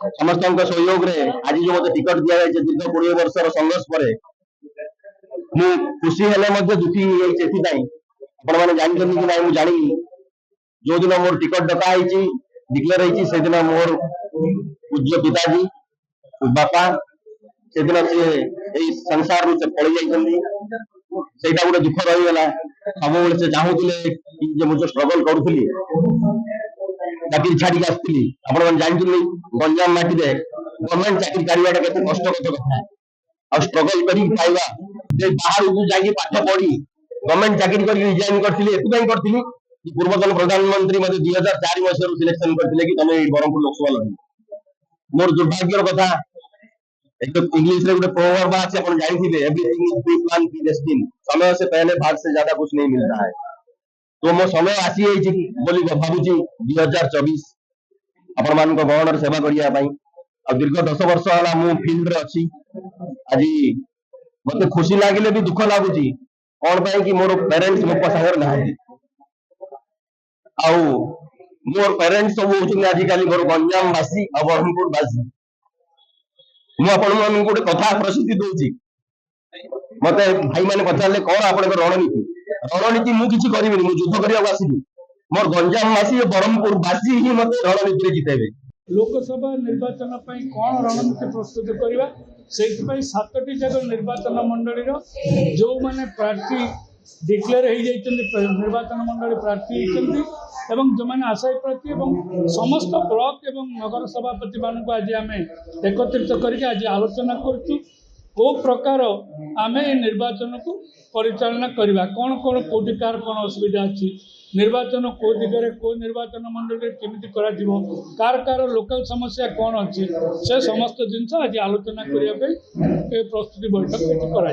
समस्त सहयोग रे आज जो मत टिकट दि जाए दीर्घ 20 वर्षर संघर्ष पर मु खुशी हेले दुखी आपण मैंने जानते कि ना जानी जो दिन मोर टिकट डकाई डिक्लेयर होती दिन मोर पूज्य पिताजी बापा से दिन से संसार से पड़ जाइए गोटे दुख रहीगला सब से चाहूले मुझे स्ट्रगल करूली चाकरी छाड़ी आसती आप जानते गंजाम माटी गवर्नमेंट चाकरी करवाटा के कष्टकर कथा आ स्ट्रगल कर पाइबा बाहर को जाइए पाठ पढ़ी गवर्नमेंट चाकरी कर रिजाइन करी पूर्वतन प्रधानमंत्री मत 2004 मसीह सिलेक्शन करते कि तुम ब्रह्मपुर लोकसभा लड़ी मोर दुर्भाग्यर कथा एक इंग्लिश रे गोटे प्रोवर्ब আছে अपन जानथिबे everything is pre plan pre destine समय से पहले भाग से ज्यादा कुछ नहीं मिलता है तो मो समय आसी जाइए बोली भाबुची 2024 आपण मान गहनर सेवा करिया पई आ दीर्घ 10 वर्ष होला मु फील्ड रे अछि आज मते खुशी लागिले भी दुख लागुची कोन पई कि मोर पेरेंट्स मो सागर नाही आउ मोर पेरेंट्स सब होउछन आजिकाली मोर गंजाम वासी आ ब्रह्मपुर वासी मु आपण मन गोटे कथा प्रसिद्धि दोची मते भाई माने पचारले कोन आपण रणनीति मु किछि करिबिनी मु युद्ध करिया आसीबी मोर गंजाम वासी और ब्रह्मपुर वासी ही मते रणनीति रे जितेबे लोकसभा निर्वाचन पई कोन रणनीति प्रस्तुत करबा सेति 7टी जगह निर्वाचन मंडली रो जो माने प्रार्थी डिक्लेयर हो जाइए निर्वाचन मंडली प्रार्थी होती एवं जो मैंने आशायी प्रार्थी एवं समस्त ब्लॉक एवं नगर सभापति मान आज आम एकत्रित करके आज आलोचना करूँ को प्रकार आम निर्वाचन को परिचालना करवा कौन कौन कौटी कार कौन असुविधा अच्छी निर्वाचन कौ दिगरे कौ निर्वाचन मंडल केमी कार कार लोकल समस्या कौन अच्छी से समस्त जिनस आज आलोचना करने प्रस्तुति बैठक कर